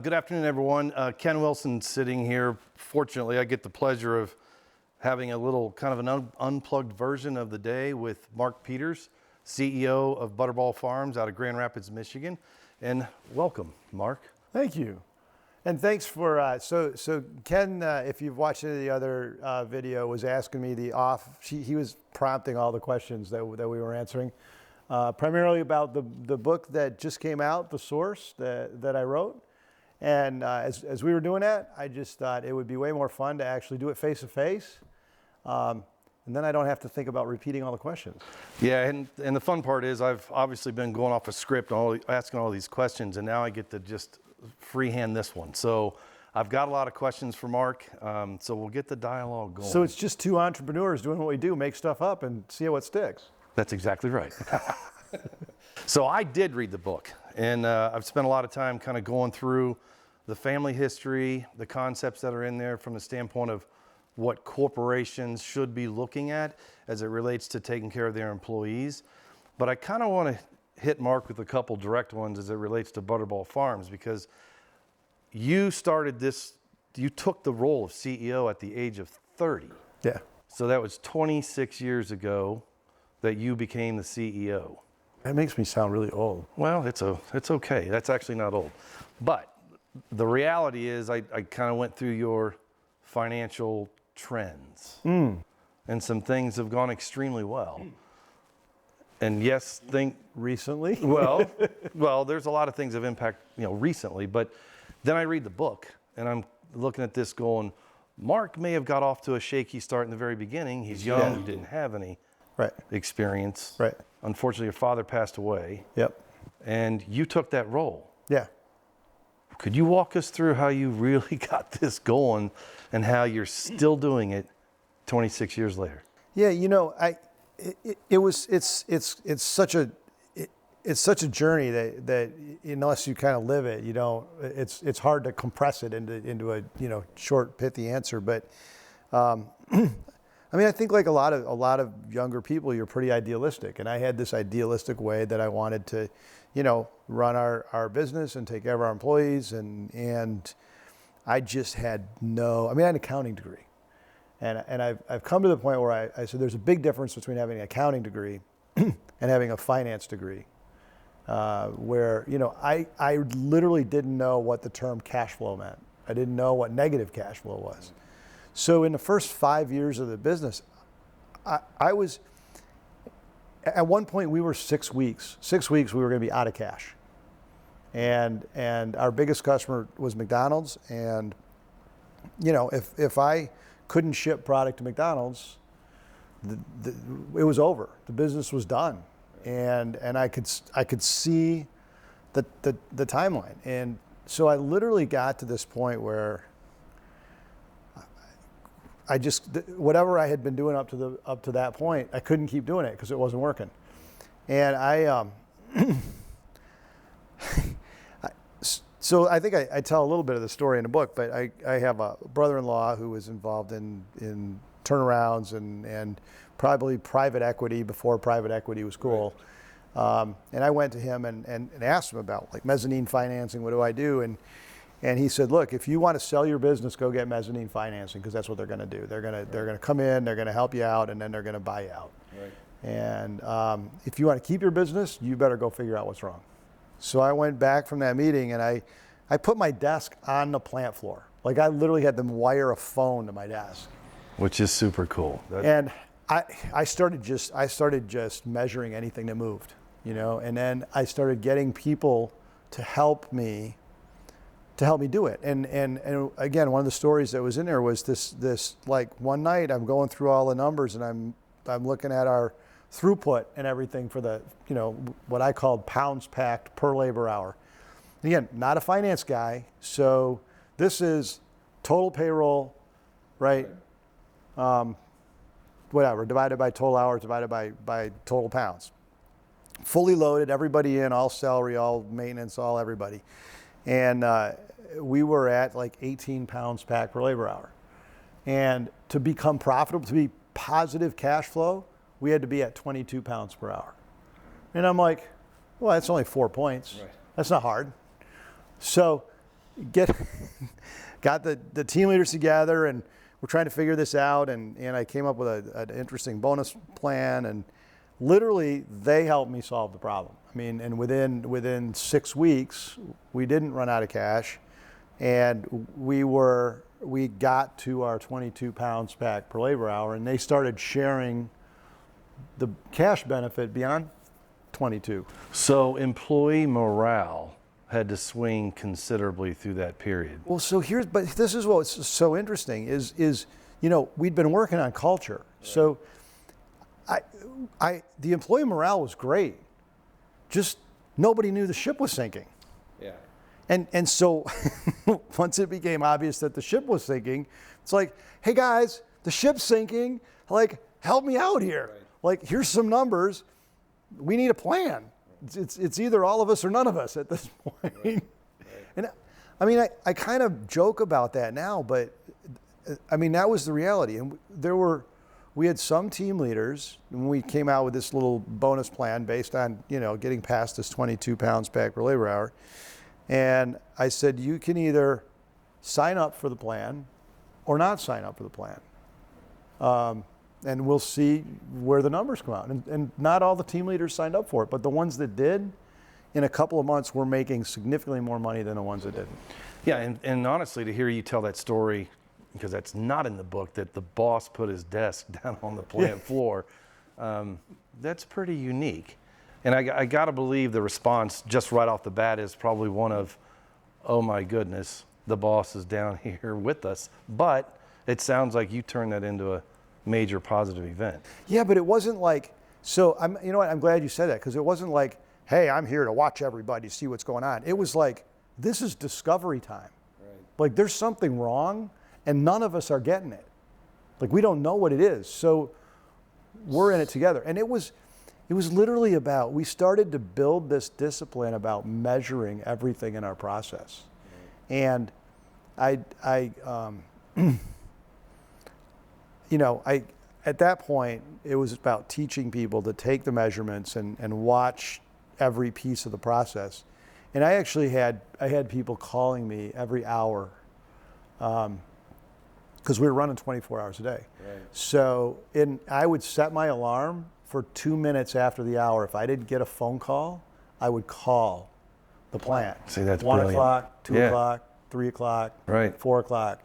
Good afternoon, everyone. Ken Wilson sitting here. Fortunately, I get the pleasure of having a little kind of an unplugged version of the day with Mark Peters, CEO of Butterball Farms out of Grand Rapids, Michigan. And welcome, Mark. Thank you. And thanks for, so Ken, if you've watched any of the other video, was asking me he was prompting all the questions that we were answering, primarily about the book that just came out, The Source, that I wrote. And as we were doing that, I just thought it would be way more fun to actually do it face to face. And then I don't have to think about repeating all the questions. Yeah, and the fun part is I've obviously been going off a script, asking all these questions, and now I get to just freehand this one. So I've got a lot of questions for Mark, so we'll get the dialogue going. So it's just two entrepreneurs doing what we do, make stuff up and see what sticks. That's exactly right. So I did read the book, and I've spent a lot of time kind of going through the family history, the concepts that are in there from the standpoint of what corporations should be looking at as it relates to taking care of their employees. But I kind of want to hit Mark with a couple direct ones as it relates to Butterball Farms, because you started this, you took the role of CEO at the age of 30. Yeah. So that was 26 years ago that you became the CEO. That makes me sound really old. Well, it's okay. That's actually not old. But the reality is I kind of went through your financial trends. And some things have gone extremely well. And yes, Recently? well, there's a lot of things that have impacted, recently, but then I read the book and I'm looking at this going, Mark may have got off to a shaky start in the very beginning. He's young, he didn't have any experience. Right. Unfortunately, your father passed away. Yep. And you took that role. Yeah. Could you walk us through how you really got this going and how you're still doing it 26 years later? Yeah, it's such a journey that unless you kind of live it, it's hard to compress it into a short, pithy answer. But I think like a lot of younger people, you're pretty idealistic, and I had this idealistic way that I wanted to, run our business and take care of our employees, and I just had I had an accounting degree, and I've come to the point where I said there's a big difference between having an accounting degree and having a finance degree, where I literally didn't know what the term cash flow meant. I didn't know what negative cash flow was. So in the first 5 years of the business, I was, at one point we were 6 weeks. 6 weeks we were going to be out of cash. And our biggest customer was McDonald's. And, if I couldn't ship product to McDonald's, it was over. The business was done. And I could see the timeline. And so I literally got to this point where whatever I had been doing up to that point, I couldn't keep doing it because it wasn't working. And so I think I tell a little bit of the story in the book, but I have a brother-in-law who was involved in turnarounds and probably private equity before private equity was cool. Right. And I went to him and asked him about like mezzanine financing, what do I do? And he said, look, if you want to sell your business, go get mezzanine financing, because that's what they're going to do. They're going to come in, they're going to help you out, and then they're going to buy you out. Right. And if you want to keep your business, you better go figure out what's wrong. So I went back from that meeting and I put my desk on the plant floor. Like I literally had them wire a phone to my desk. Which is super cool. And I started just measuring anything that moved, and then I started getting people to help me do it. And again, one of the stories that was in there was this like one night I'm going through all the numbers and I'm looking at our throughput and everything for the, what I called pounds packed per labor hour. Again, not a finance guy, so this is total payroll, right? Whatever, divided by total hours, divided by total pounds. Fully loaded, everybody in, all salary, all maintenance, all everybody. And we were at like 18 pounds packed per labor hour. And to become profitable, to be positive cash flow, we had to be at 22 pounds per hour. And I'm like, well, that's only 4 points. Right. That's not hard. So get got the team leaders together, and we're trying to figure this out. And I came up with an interesting bonus plan, and literally they helped me solve the problem. I mean, and within 6 weeks, we didn't run out of cash, and we got to our 22 pounds pack per labor hour, and they started sharing the cash benefit beyond 22. So employee morale had to swing considerably through that period. Well, but this is what's so interesting is we'd been working on culture. Right. So the employee morale was great. Just nobody knew the ship was sinking. Yeah. And so once it became obvious that the ship was sinking, it's like, hey guys, the ship's sinking. Like, help me out here. Right. Like, here's some numbers. We need a plan. It's either all of us or none of us at this point. Right. Right. And I mean, I kind of joke about that now, but I mean, that was the reality. And we had some team leaders, and we came out with this little bonus plan based on, getting past this 22 pounds pack per labor hour. And I said, you can either sign up for the plan or not sign up for the plan. And we'll see where the numbers come out. And not all the team leaders signed up for it, but the ones that did, in a couple of months, were making significantly more money than the ones that didn't. Yeah, and honestly, to hear you tell that story, because that's not in the book, that the boss put his desk down on the plant floor, that's pretty unique. And I got to believe the response just right off the bat is probably one of, oh my goodness, the boss is down here with us. But it sounds like you turned that into a major positive event. Yeah, but it wasn't like, you know what, I'm glad you said that, because it wasn't like, hey, I'm here to watch everybody, see what's going on. It was like, this is discovery time. Right. Like, there's something wrong, and none of us are getting it. Like, we don't know what it is, so we're in it together. And it was literally about, we started to build this discipline about measuring everything in our process. Right. And at that point, it was about teaching people to take the measurements and watch every piece of the process. And I actually had people calling me every hour, because we were running 24 hours a day. Right. So I would set my alarm for 2 minutes after the hour. If I didn't get a phone call, I would call the plant. See, that's 1 brilliant. o'clock, 2 o'clock, 3 o'clock, right. 4 o'clock.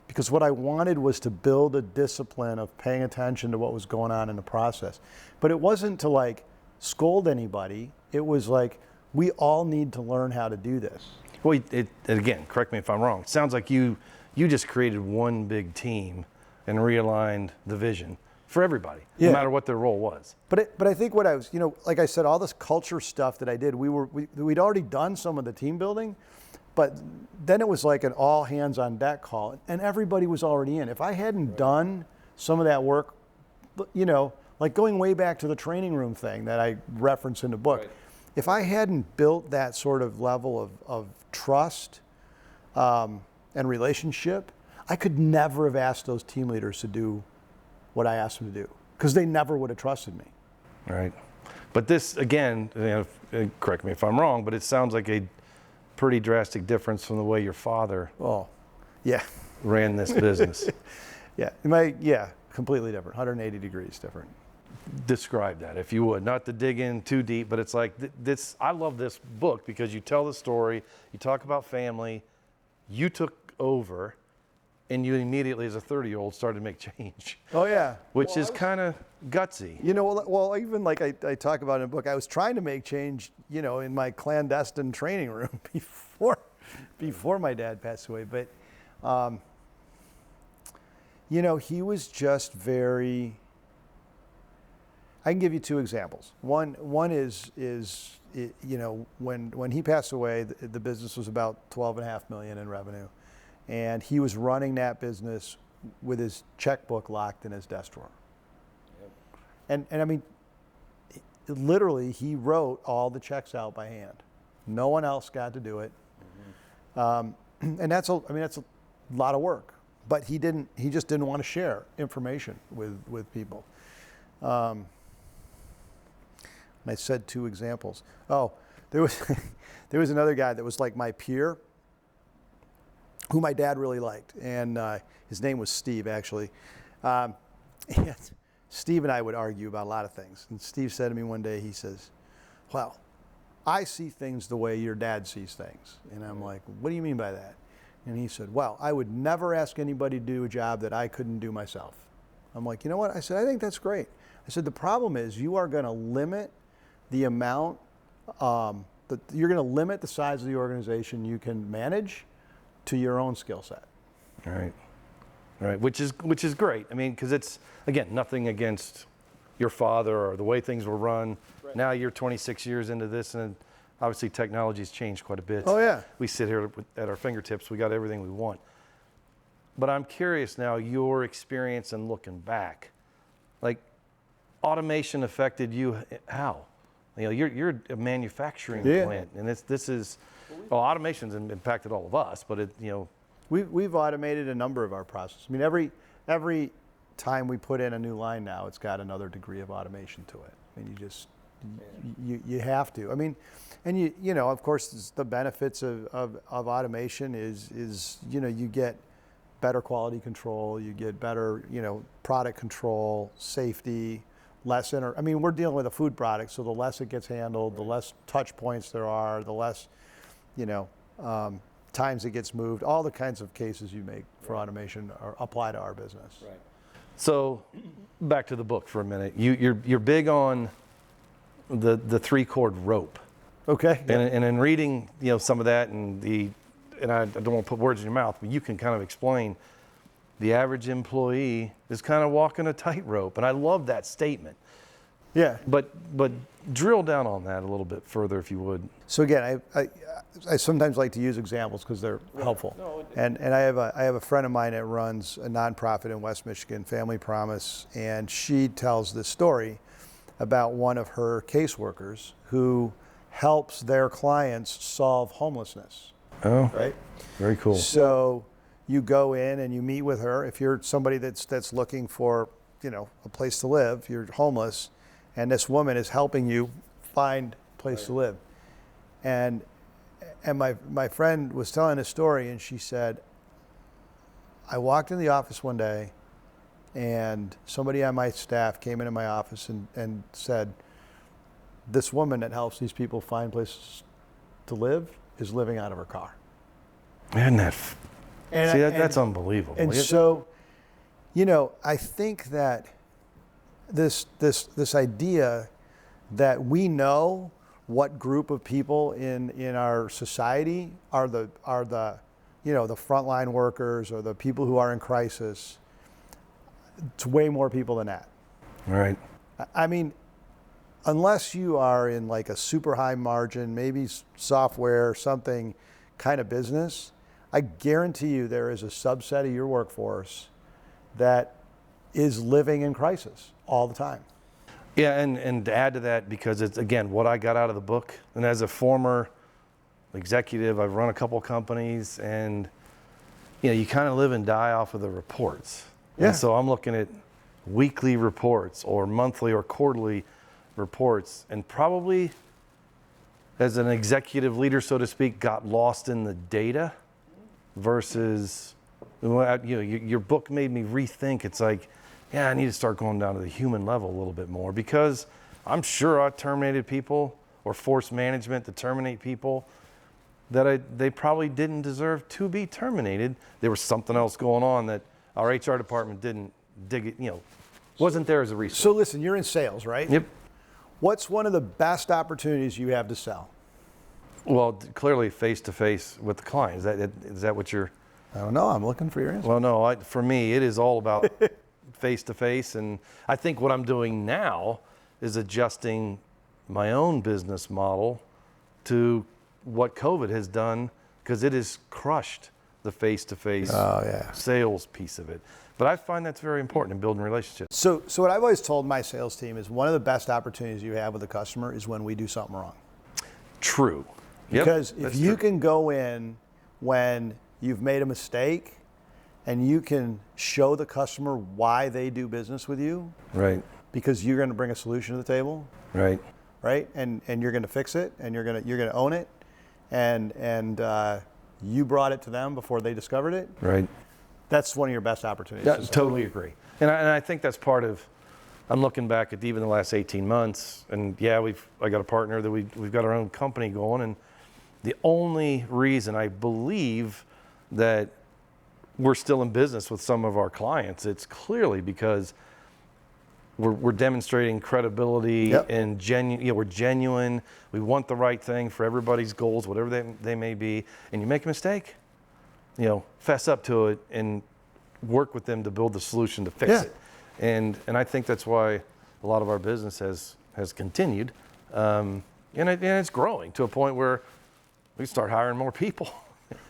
Because what I wanted was to build a discipline of paying attention to what was going on in the process. But it wasn't to like scold anybody. It was like, we all need to learn how to do this. Well, again, correct me if I'm wrong. It sounds like you just created one big team and realigned the vision for everybody, no matter what their role was. But I think what I was, like I said, all this culture stuff that I did, we'd already done some of the team building, but then it was like an all hands on deck call, and everybody was already in. If I hadn't done some of that work, like going way back to the training room thing that I reference in the book, right. If I hadn't built that sort of level of trust and relationship, I could never have asked those team leaders to do what I asked them to do, because they never would have trusted me. Right. But this, again, correct me if I'm wrong, but it sounds like a pretty drastic difference from the way your father ran this business. Completely different, 180 degrees different. Describe that, if you would. Not to dig in too deep, but it's like this. I love this book because you tell the story, you talk about family, you took over, and you immediately, as a 30-year-old, started to make change. Oh, yeah. Which is kind of gutsy. Well, even like I talk about in the book, I was trying to make change, in my clandestine training room before my dad passed away. But, he was just very... I can give you two examples. One is when he passed away, the business was about $12.5 million in revenue. And he was running that business with his checkbook locked in his desk drawer. Yep. And I mean, literally, he wrote all the checks out by hand. No one else got to do it. Mm-hmm. And that's a lot of work. But he just didn't want to share information with people. And I said two examples. Oh, there was another guy that was like my peer. who my dad really liked, and his name was Steve, actually. And Steve and I would argue about a lot of things. And Steve said to me one day, he says, well, I see things the way your dad sees things. And I'm like, what do you mean by that? And he said, well, I would never ask anybody to do a job that I couldn't do myself. I'm like, you know what? I said, I think that's great. I said, the problem is you are going to limit the amount, you're going to limit the size of the organization you can manage to your own skill set. All right. All right, which is great. I mean, because it's, again, nothing against your father or the way things were run. Right. Now you're 26 years into this, and obviously technology's changed quite a bit. Oh, yeah. We sit here at our fingertips. We got everything we want. But I'm curious now, your experience and looking back, like automation affected you how? You know, you're a manufacturing plant, and this is, well, automation's impacted all of us, but it, you know. We've automated a number of our processes. I mean, every time we put in a new line now, it's got another degree of automation to it. I mean, you have to. I mean, and you know, of course, the benefits of automation is you know, you get better quality control, you get better, you know, product control, safety, less I mean, we're dealing with a food product, so the less it gets handled, the less touch points there are, the less, you know, times it gets moved, all the kinds of cases you make for automation apply to our business. Right. So back to the book for a minute. You're big on the 3-cord rope. Okay. And in reading, you know, some of that and I don't want to put words in your mouth, but you can kind of explain the average employee is kind of walking a tightrope. And I love that statement. Yeah. But drill down on that a little bit further, if you would. So again, I sometimes like to use examples because they're helpful. No, and I have a friend of mine that runs a nonprofit in West Michigan, Family Promise, and she tells this story about one of her caseworkers who helps their clients solve homelessness. Oh, right. Very cool. So you go in and you meet with her. If you're somebody that's looking for, you know, a place to live, you're homeless, and this woman is helping you find a place to live. And my friend was telling a story, and she said, I walked in the office one day, and somebody on my staff came into my office and said, this woman that helps these people find places to live is living out of her car. Isn't that, that's unbelievable. And so, you know, I think that this idea that we know what group of people in our society are the you know, the frontline workers or the people who are in crisis, it's way more people than that. Right. I mean, unless you are in like a super high margin, maybe software, something kind of business, I guarantee you there is a subset of your workforce that is living in crisis all the time. Yeah, and to add to that, because it's, again, what I got out of the book, and as a former executive, I've run a couple companies, and you know, you kind of live and die off of the reports. Yeah. And so I'm looking at weekly reports or monthly or quarterly reports, and probably as an executive leader, so to speak, got lost in the data versus, you know, your book made me rethink. It's like, yeah, I need to start going down to the human level a little bit more, because I'm sure I terminated people or forced management to terminate people that they probably didn't deserve to be terminated. There was something else going on that our HR department didn't dig it, you know, wasn't there as a resource. So listen, you're in sales, right? Yep. What's one of the best opportunities you have to sell? Well, clearly face-to-face with the client. Is that what you're? I don't know. I'm looking for your answer. Well, no, for me, it is all about face-to-face. And I think what I'm doing now is adjusting my own business model to what COVID has done, because it has crushed the face-to-face sales piece of it. But I find that's very important in building relationships. So what I've always told my sales team is one of the best opportunities you have with a customer is when we do something wrong. True. Yep, because if you can go in when you've made a mistake and you can show the customer why they do business with you, right? Because you're going to bring a solution to the table, right? Right, and you're going to fix it, and you're going to own it, and you brought it to them before they discovered it, Right. that's one of your best opportunities. Yeah, to sell. totally agree. And I think that's part of, I'm looking back at even the last 18 months, and yeah, I got a partner that we've got our own company going, and the only reason I believe that we're still in business with some of our clients, it's clearly because we're demonstrating credibility Yep. and we're genuine. We want the right thing for everybody's goals, whatever they may be. And you make a mistake, fess up to it and work with them to build the solution to fix Yeah. it. And I think that's why a lot of our business has continued, and it's growing to a point where we start hiring more people.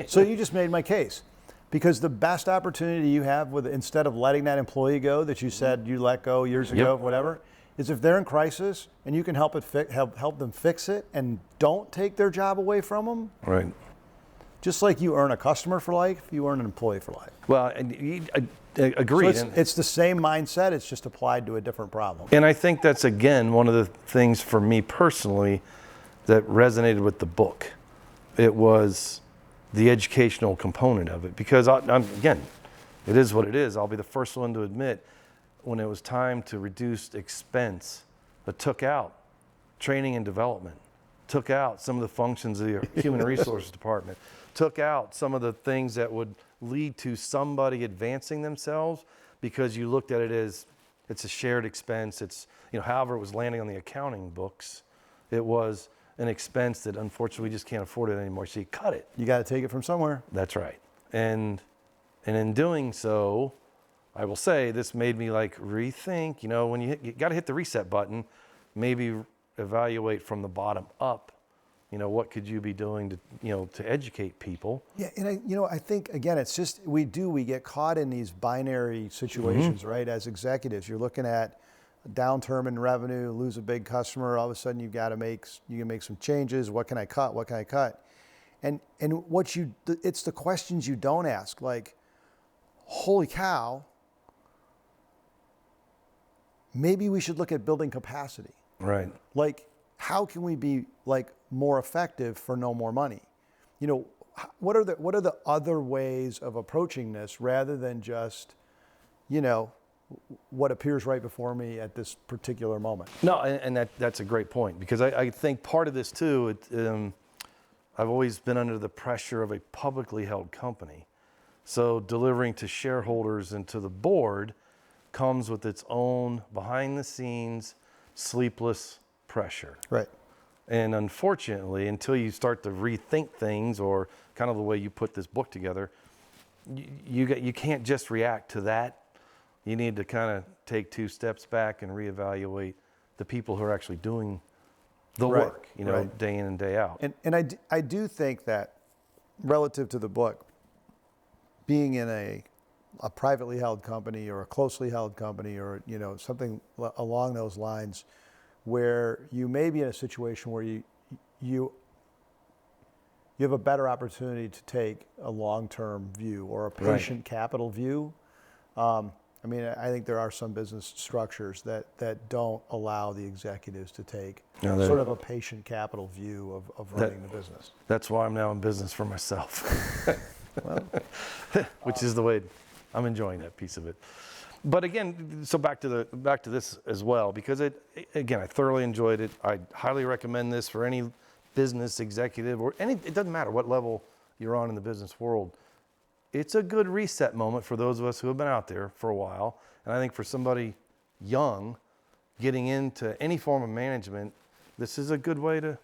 So you just made my case. Because the best opportunity you have instead of letting that employee go that you said you let go years ago, Yep. whatever, is if they're in crisis and you can help them fix it and don't take their job away from them. Right. Just like you earn a customer for life, you earn an employee for life. Well, and I agreed. So it's the same mindset, it's just applied to a different problem. And I think that's, again, one of the things for me personally that resonated with the book. It was the educational component of it. Because, again, it is what it is. I'll be the first one to admit, when it was time to reduce expense, it took out training and development, took out some of the functions of the human resources department, took out some of the things that would lead to somebody advancing themselves, because you looked at it as it's a shared expense. It's, however it was landing on the accounting books, it was an expense that unfortunately we just can't afford it anymore. So you cut it. You got to take it from somewhere. That's right. And in doing so, I will say this made me rethink, when you got to hit the reset button, maybe evaluate from the bottom up, what could you be doing to educate people? Yeah, and I think again, it's just we get caught in these binary situations, right? As executives, you're looking at a downturn in revenue, lose a big customer, all of a sudden you can make some changes. What can I cut? What can I cut? And it's the questions you don't ask, like, holy cow, maybe we should look at building capacity. Right. Like, how can we be more effective for no more money? What are the other ways of approaching this rather than just, what appears right before me at this particular moment? No, and that's a great point, because I think part of this too, I've always been under the pressure of a publicly held company. So delivering to shareholders and to the board comes with its own behind the scenes, sleepless pressure. Right. And unfortunately, until you start to rethink things, or kind of the way you put this book together, you can't just react to that. You need to kind of take 2 steps back and reevaluate the people who are actually doing the Right, work, right. day in and day out. And I do think that relative to the book, being in a privately held company or a closely held company or something along those lines, where you may be in a situation where you have a better opportunity to take a long-term view or a patient capital view. I think there are some business structures that don't allow the executives to take sort of a patient capital view of running the business. That's why I'm now in business for myself, which is the way I'm enjoying that piece of it. But again, so back to this as well, because I thoroughly enjoyed it. I highly recommend this for any business executive or it doesn't matter what level you're on in the business world. It's a good reset moment for those of us who have been out there for a while. And I think for somebody young getting into any form of management, this is a good way to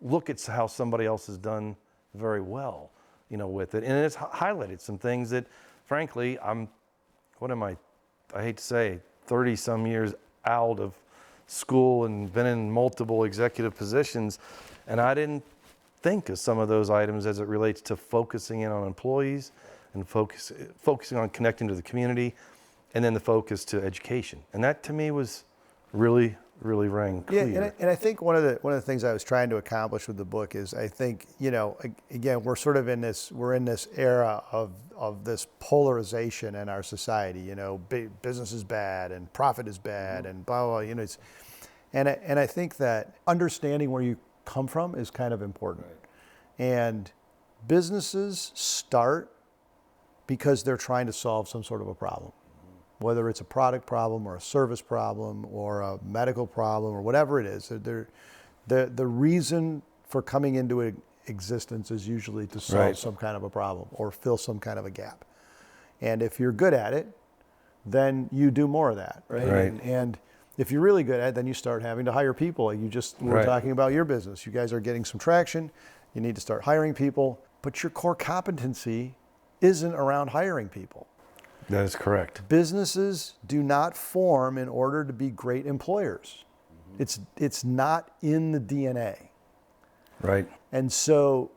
look at how somebody else has done very well, with it. And it's highlighted some things that, frankly, I hate to say, 30 some years out of school and been in multiple executive positions, and I didn't think of some of those items as it relates to focusing in on employees and focusing on connecting to the community, and then the focus to education. And that to me was really, really rang clear. Yeah, and I think one of the things I was trying to accomplish with the book is, I think, again, we're sort of in this era of this polarization in our society. Business is bad and profit is bad and blah blah. And I think that understanding where you come from is kind of important, and businesses start because they're trying to solve some sort of a problem, whether it's a product problem or a service problem or a medical problem or whatever it is. The reason for coming into existence is usually to solve Right. some kind of a problem or fill some kind of a gap. And if you're good at it, then you do more of that, right? Right. And if you're really good at it, then you start having to hire people. Like you just were Right. talking about your business. You guys are getting some traction. You need to start hiring people. But your core competency isn't around hiring people. That is correct. Businesses do not form in order to be great employers. It's not in the DNA. Right. And so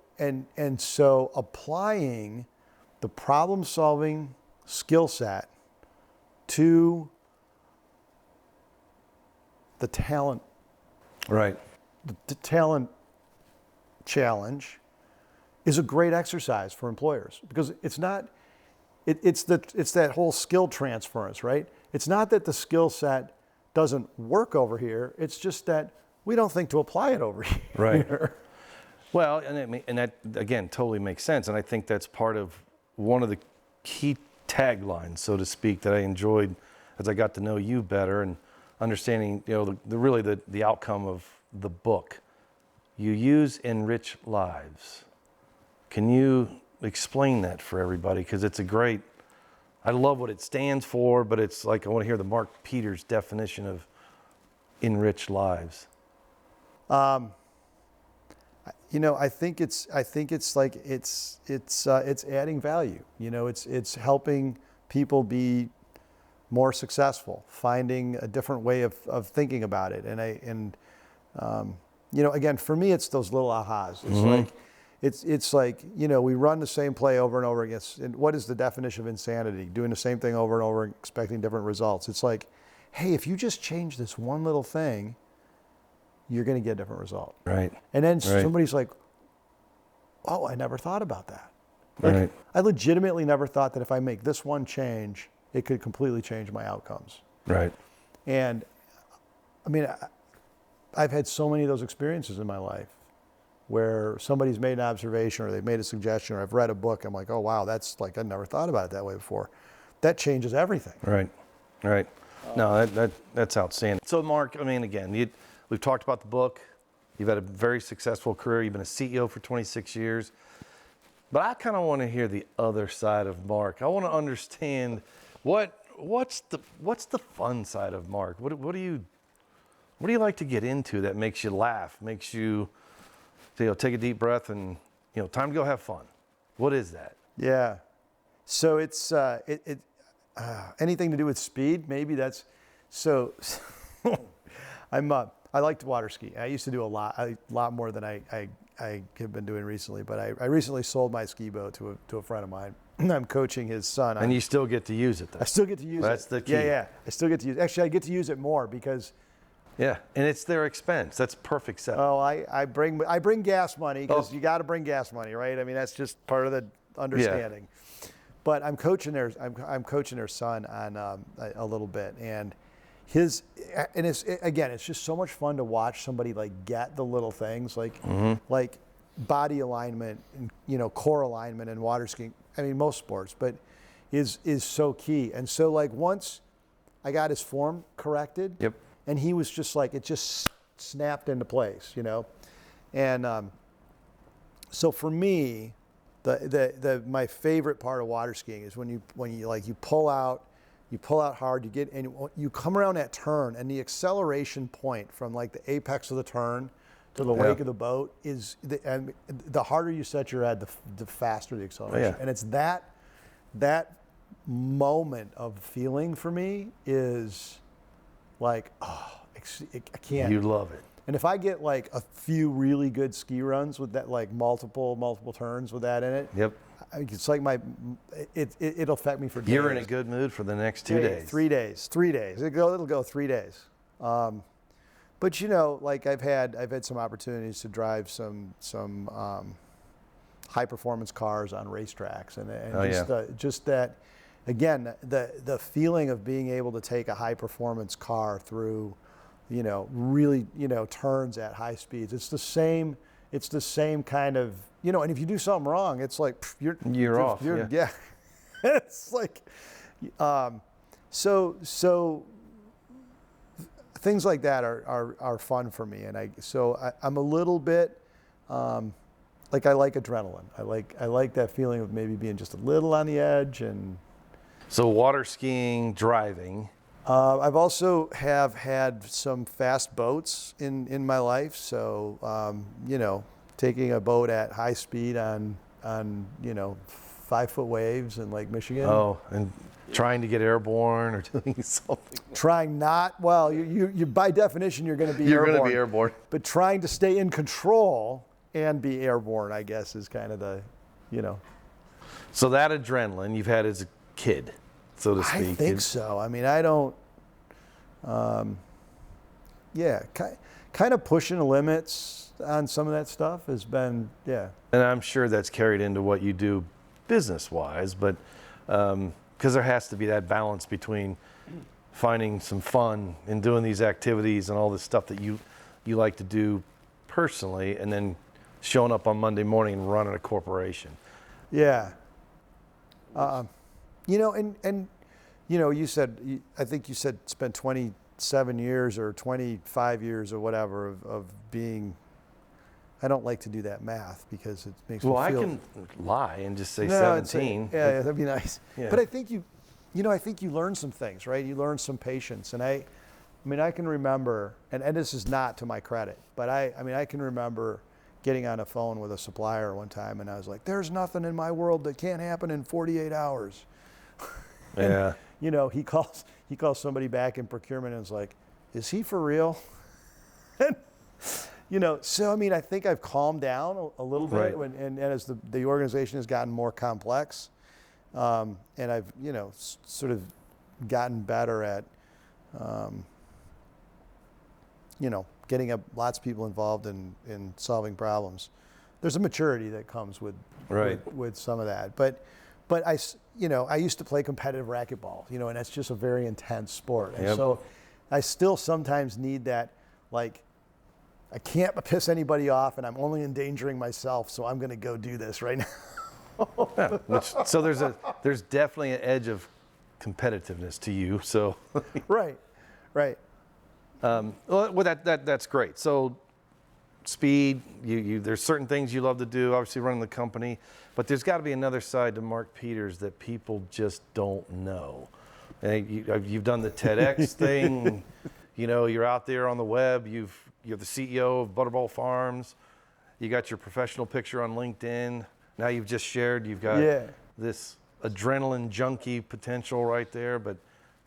applying the problem solving skill set to the talent Right. the talent challenge is a great exercise for employers because it's not it's that whole skill transference, right? It's not that the skill set doesn't work over here, it's just that we don't think to apply it over here. Right. Well, and that again totally makes sense, and I think that's part of one of the key taglines, so to speak, that I enjoyed as I got to know you better and understanding, the outcome of the book. You use enrich lives. Can you explain that for everybody? Because it's I love what it stands for, but it's like I want to hear the Mark Peters definition of enrich lives. I think it's like it's adding value. It's helping people be more successful, finding a different way of thinking about it. And again, for me, it's those little ahas. It's like we run the same play over and over again. And what is the definition of insanity? Doing the same thing over and over, expecting different results. It's like, hey, if you just change this one little thing, you're going to get a different result. Right. And then Right. somebody's like, oh, I never thought about that. Like, Right. I legitimately never thought that if I make this one change, it could completely change my outcomes. Right. And I mean, I've had so many of those experiences in my life where somebody's made an observation or they've made a suggestion or I've read a book. I'm like, oh, wow, that's like, I never thought about it that way before. That changes everything. Right. Right. No, that's outstanding. So, Mark, I mean, again, we've talked about the book. You've had a very successful career. You've been a CEO for 26 years. But I kind of want to hear the other side of Mark. I want to understand what's the fun side of Mark. What do you like to get into that makes you laugh, makes you take a deep breath and time to go have fun? What is that? Yeah. So it's anything to do with speed. Maybe that's so. I like to water ski. I used to do a lot more than I have been doing recently. But I recently sold my ski boat to a friend of mine. I'm coaching his son. And you still get to use it, though. I still get to use it. That's the key. Yeah. I still get to use. Actually, I get to use it more because. Yeah, and it's their expense. That's perfect setup. Oh, I bring gas money because Oh. you got to bring gas money, right? I mean, that's just part of the understanding. But I'm coaching their son on a little bit, and it's just so much fun to watch somebody like get the little things like body alignment and core alignment and water skiing. I mean, most sports, but is so key. And so like once I got his form corrected. Yep. And he was just like, it just snapped into place, And so for me, my favorite part of water skiing is when you pull out hard, you come around that turn, and the acceleration point from like the apex of the turn to the wake of the boat and the harder you set your head, the faster the acceleration. Yeah. And it's that moment of feeling for me is. Like, I can't. You love it. And if I get like a few really good ski runs with that, like multiple turns with that in it, Yep. It's like it'll affect me for days. You're in a good mood for the next 2 days. 3 days. 3 days. It'll go 3 days. But like I've had some opportunities to drive some high performance cars on racetracks, and just that. Again, the feeling of being able to take a high performance car through, really, turns at high speeds. It's the same it's the same kind of, and if you do something wrong, it's like You're off, yeah. It's like, so things like that are fun for me, and I'm a little bit like I like adrenaline. I like that feeling of maybe being just a little on the edge. And So water skiing, driving. I've also have had some fast boats in my life. So taking a boat at high speed on 5-foot waves in Lake Michigan. Oh, and trying to get airborne or doing something. Trying not, well, you by definition, you're going to be You're airborne. going to be airborne. But trying to stay in control and be airborne, I guess, is kind of the. So that adrenaline you've had as a kid, so to speak. I think so. I mean, I don't, kind of pushing the limits on some of that stuff has been, yeah. And I'm sure that's carried into what you do business-wise, but because there has to be that balance between finding some fun in doing these activities and all this stuff that you like to do personally, and then showing up on Monday morning and running a corporation. Yeah. And you said, I think you said spent 27 years or 25 years or whatever of being, I don't like to do that math because it makes me feel. Well, I can lie and just say No, I'd say- 17. yeah, that'd be nice. Yeah. But I think I think you learn some things, right? You learn some patience. And I can remember, and this is not to my credit, but I can remember getting on a phone with a supplier one time, and I was like, there's nothing in my world that can't happen in 48 hours. Yeah. He calls somebody back in procurement and is like, is he for real? So I think I've calmed down a little bit, Right. and as the organization has gotten more complex, and I've sort of gotten better at getting lots of people involved in solving problems. There's a maturity that comes with some of that, but I used to play competitive racquetball, and that's just a very intense sport, and Yep. so I still sometimes need that, like, I can't piss anybody off, and I'm only endangering myself, so I'm going to go do this right now. Yeah, so there's definitely an edge of competitiveness to you. So Right. well, that's great. So speed, there's certain things you love to do. Obviously, running the company, but there's got to be another side to Mark Peters that people just don't know. And you've done the TEDx thing. You're out there on the web. You're the CEO of Butterball Farms. You got your professional picture on LinkedIn. Now you've just shared you've got this adrenaline junkie potential right there, but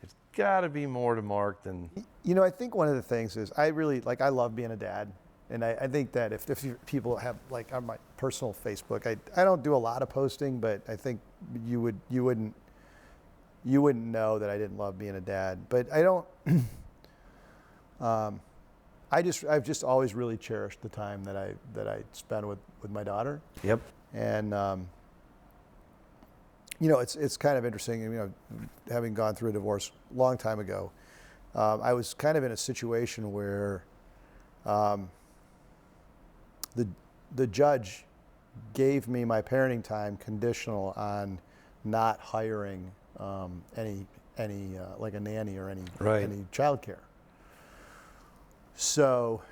it's got to be more to Mark than. I think one of the things is I love being a dad, and I think that if people have, like, on my personal Facebook, I don't do a lot of posting, but I think you wouldn't know that I didn't love being a dad, but I don't. I've just always really cherished the time that I spend with my daughter. Yep. And it's kind of interesting. Having gone through a divorce a long time ago, I was kind of in a situation where the judge gave me my parenting time conditional on not hiring any like a nanny or any childcare. So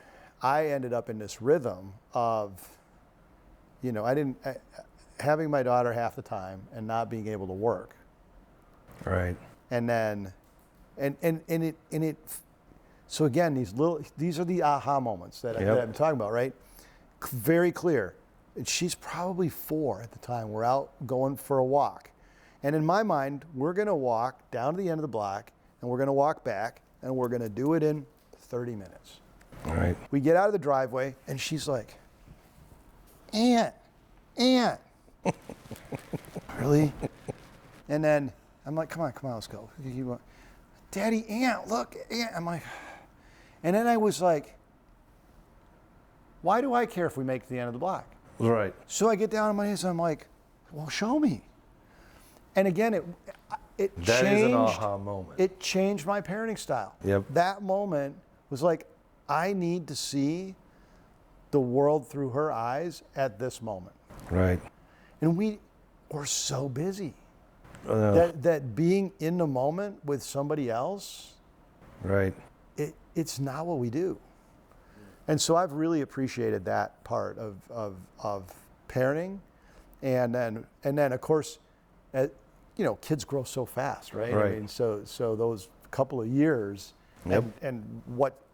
I ended up in this rhythm of, having my daughter half the time and not being able to work. Right. And then, so again, these are the aha moments that I'm talking about, right? Very clear. And she's probably 4 at the time. We're out going for a walk. And in my mind, we're going to walk down to the end of the block, and we're going to walk back, and we're going to do it in 30 minutes. All right. We get out of the driveway, and she's like, Aunt. Really? And then I'm like, come on, let's go. Daddy, Aunt, look, Aunt. I'm like, and then I was like, why do I care if we make it to the end of the block? Right. So I get down on my knees, and I'm like, well, show me. And again, it That changed. is an aha moment. It changed my parenting style. Yep. That moment was like, I need to see the world through her eyes at this moment. Right. And we're so busy Uh, that being in the moment with somebody else, right. it's not what we do. And so I've really appreciated that part of parenting. And then of course, kids grow so fast, right? Right. I mean, so those couple of years, Yep. and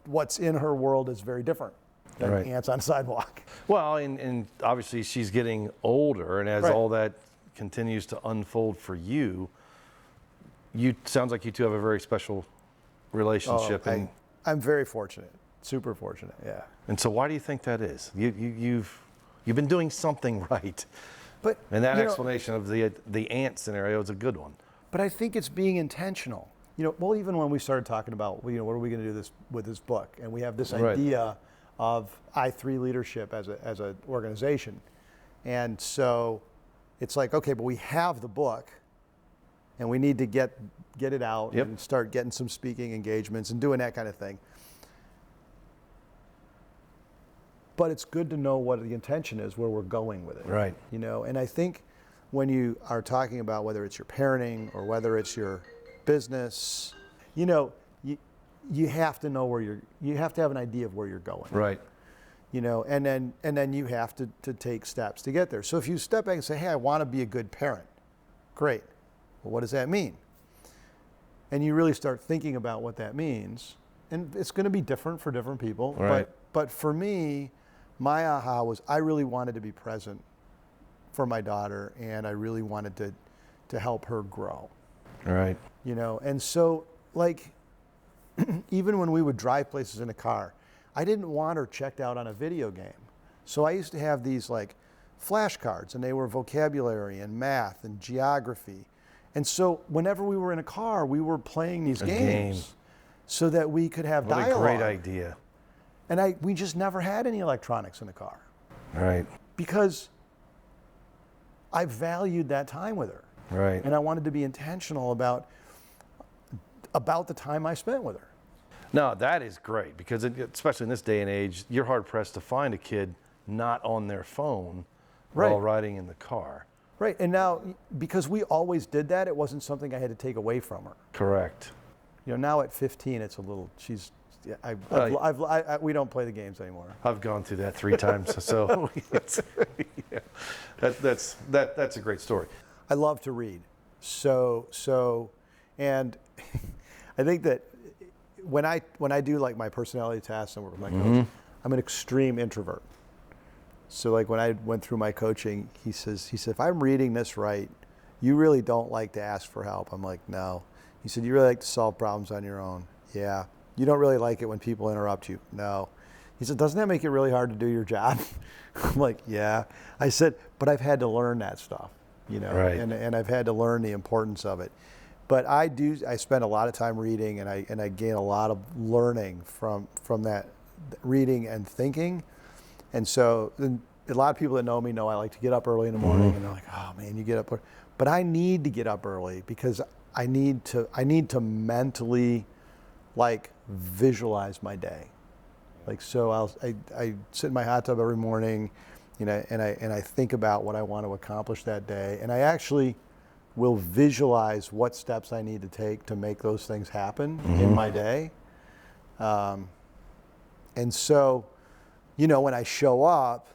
what's in her world is very different than Right. ants on a sidewalk. Well, and obviously she's getting older, and as Right. all that continues to unfold for you, sounds like you two have a very special relationship. I'm very fortunate, super fortunate, yeah. And so why do you think that is? You've been doing something right. But And that you know, explanation of the ant scenario is a good one. But I think it's being intentional. Well, even when we started talking about, what are we going to do with this book, and we have this Right. idea of I3 leadership as an organization, and so it's like, okay, but we have the book, and we need to get it out Yep. and start getting some speaking engagements and doing that kind of thing. But it's good to know what the intention is, where we're going with it. Right. And I think when you are talking about whether it's your parenting or whether it's your business, you have to know you have to have an idea of where you're going. Right. And then you have to take steps to get there. So if you step back and say, hey, I want to be a good parent, great. Well, what does that mean? And you really start thinking about what that means, and it's going to be different for different people. Right. But for me, my aha was I really wanted to be present for my daughter, and I really wanted to help her grow. Right. And so, like, even when we would drive places in a car, I didn't want her checked out on a video game. So I used to have these like flashcards, and they were vocabulary and math and geography. And so whenever we were in a car, we were playing these games so that we could have What dialogue. a great idea. And we just never had any electronics in the car Right. because I valued that time with her. Right. And I wanted to be intentional about the time I spent with her. No, that is great because especially in this day and age, you're hard pressed to find a kid not on their phone while Right. riding in the car. Right, and now because we always did that, it wasn't something I had to take away from her. Correct. Now at 15, it's a little. We don't play the games anymore. I've gone through that 3 times, so yeah, that's a great story. I love to read, and I think that when I do like my personality tests and work with my coach, I'm an extreme introvert. So like when I went through my coaching, he said, if I'm reading this right, you really don't like to ask for help. I'm like, no. He said, you really like to solve problems on your own. Yeah. You don't really like it when people interrupt you. No. He said, doesn't that make it really hard to do your job? I'm like, yeah. I said, but I've had to learn that stuff, Right. and I've had to learn the importance of it. But I spend a lot of time reading, and I gain a lot of learning from that reading and thinking. And so a lot of people that know me know I like to get up early in the morning, and they're like, oh man, you get up early. But I need to get up early because I need to mentally like visualize my day. Like, so I sit in my hot tub every morning, and I think about what I want to accomplish that day. And I actually will visualize what steps I need to take to make those things happen in my day. And so, when I show up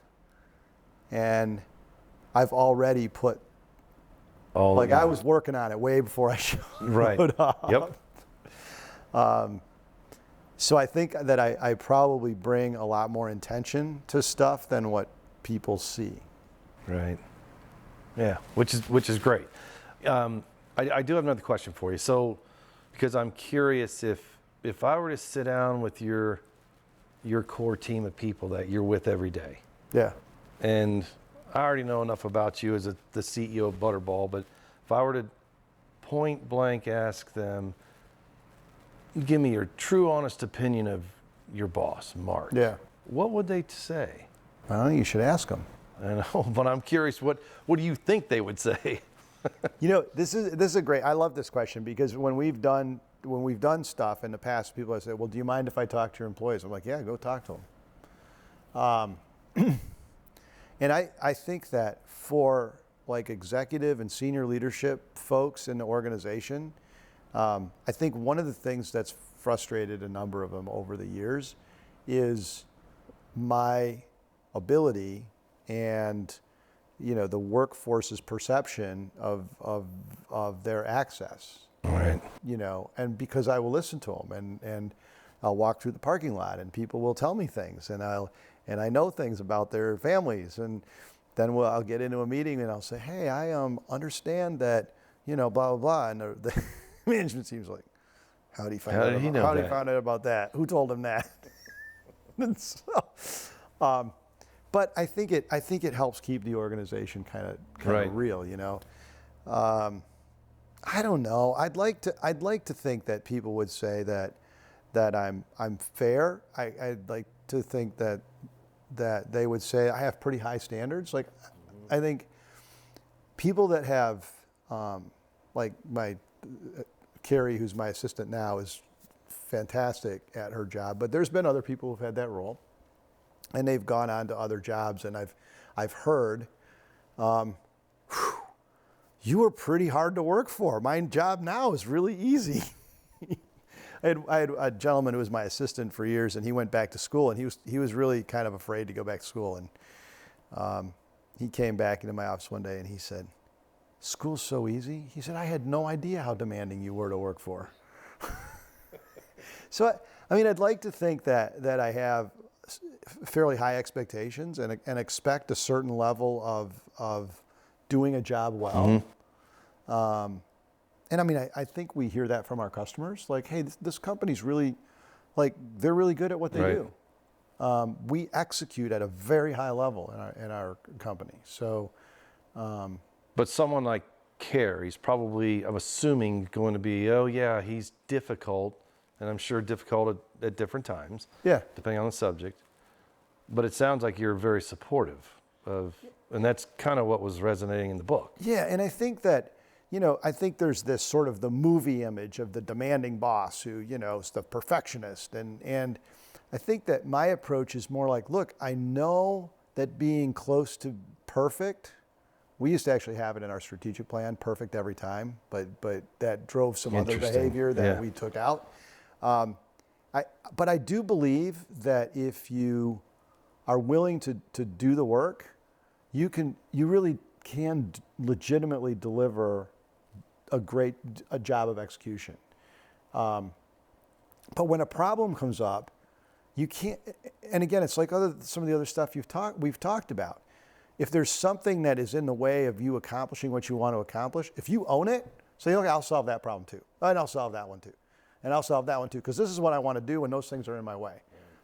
and I've already put, I was working on it way before I showed Right. up. Yep. So I think that I probably bring a lot more intention to stuff than what people see. Right. Yeah, which is great. I do have another question for you. So, because I'm curious if I were to sit down with your core team of people that you're with every day, Yeah. and I already know enough about you as the CEO of Butterball, but if I were to point blank ask them, give me your true honest opinion of your boss, Mark. Yeah. What would they say? I don't think you should ask them. I know, but I'm curious, what do you think they would say? This is a great. I love this question because when we've done stuff in the past, people have said, "Well, do you mind if I talk to your employees?" I'm like, "Yeah, go talk to them." And I think that for like executive and senior leadership folks in the organization, I think one of the things that's frustrated a number of them over the years is my ability and the workforce's perception of their access. Right. And because I will listen to them and I'll walk through the parking lot and people will tell me things and I know things about their families, and then I'll get into a meeting and I'll say, hey, I understand that, blah, blah, blah. And the management team's like, how did he find out about that? Who told him that? And so, but I think it helps keep the organization kind of Right. real, I don't know. I'd like to think that people would say that I'm fair. I'd like to think that they would say I have pretty high standards. Like, I think people that have, like my Carrie, who's my assistant now, is fantastic at her job. But there's been other people who've had that role, and they've gone on to other jobs, and I've heard, you were pretty hard to work for. My job now is really easy. I had a gentleman who was my assistant for years, and he went back to school, and he was really kind of afraid to go back to school. And he came back into my office one day, and he said, "School's so easy." He said, "I had no idea how demanding you were to work for." So, I mean, I'd like to think that I have fairly high expectations and expect a certain level of doing a job well. Mm-hmm. And I mean, I think we hear that from our customers, like, hey, this company's really, like, they're really good at what they Right. do. We execute at a very high level in our company. So, But someone like Carrie's probably, I'm assuming, going to be, oh yeah, he's difficult, and I'm sure difficult at different times, yeah, depending on the subject. But it sounds like you're very supportive of, and that's kind of what was resonating in the book. yeah, and I think that, I think there's this sort of the movie image of the demanding boss who, is the perfectionist. And I think that my approach is more like, look, I know that being close to perfect, we used to actually have it in our strategic plan, perfect every time, but that drove some other Interesting. behavior that Yeah. we took out. But I do believe that if you are willing to do the work, you really can legitimately deliver a job of execution. But when a problem comes up, you can't, and again, it's like some of the other stuff we've talked about. If there's something that is in the way of you accomplishing what you want to accomplish, if you own it, say, okay, I'll solve that problem too. And I'll solve that one too. And I'll solve that one too, because this is what I want to do and those things are in my way.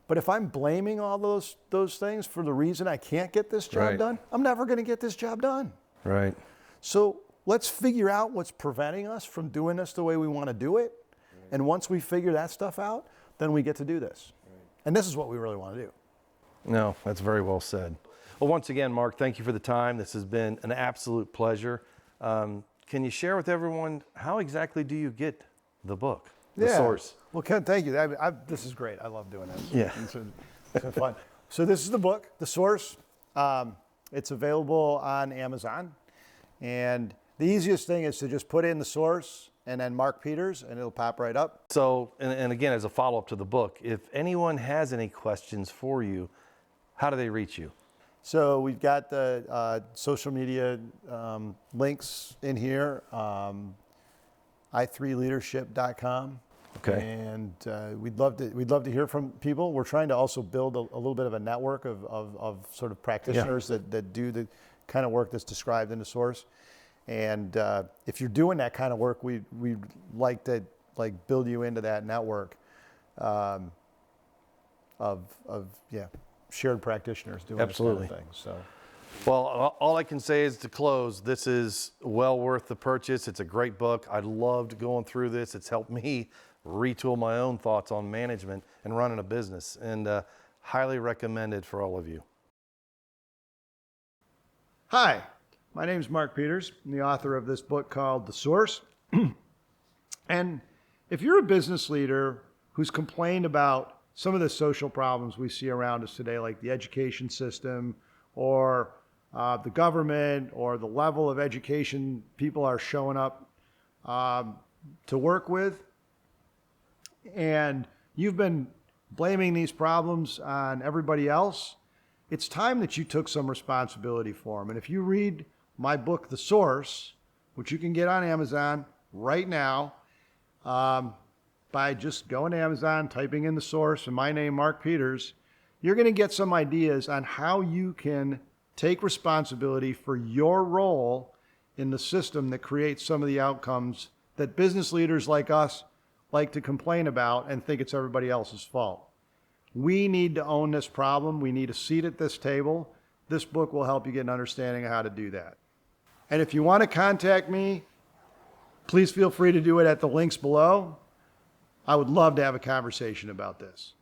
But if I'm blaming all those things for the reason I can't get this job Right. done, I'm never going to get this job done. Right. So let's figure out what's preventing us from doing this the way we want to do it. And once we figure that stuff out, then we get to do this. And this is what we really want to do. No, that's very well said. Well, once again, Mark, thank you for the time. This has been an absolute pleasure. Can you share with everyone, how exactly do you get the book, The Source? Well, Ken, thank you. This is great. I love doing this. Yeah. It's been fun. So this is the book, The Source. It's available on Amazon. And the easiest thing is to just put in The Source and then Mark Peters, and it'll pop right up. So, and again, as a follow-up to the book, if anyone has any questions for you, how do they reach you? So we've got the social media links in here, i3leadership.com. Okay. And we'd love to hear from people. We're trying to also build a little bit of a network of sort of practitioners that do the kind of work that's described in The Source. And if you're doing that kind of work, we'd like to build you into that network of shared practitioners doing Absolutely. this kind of thing. So. Well, all I can say is to close, this is well worth the purchase. It's a great book. I loved going through this. It's helped me retool my own thoughts on management and running a business, and highly recommended for all of you. Hi, my name is Mark Peters. I'm the author of this book called The Source. And if you're a business leader who's complained about some of the social problems we see around us today, like the education system or the government or the level of education people are showing up to work with. And you've been blaming these problems on everybody else. It's time that you took some responsibility for them. And if you read my book, The Source, which you can get on Amazon right now, by just going to Amazon, typing in The Source and my name, Mark Peters, you're going to get some ideas on how you can take responsibility for your role in the system that creates some of the outcomes that business leaders like us like to complain about and think it's everybody else's fault. We need to own this problem. We need a seat at this table. This book will help you get an understanding of how to do that. And if you want to contact me, please feel free to do it at the links below. I would love to have a conversation about this.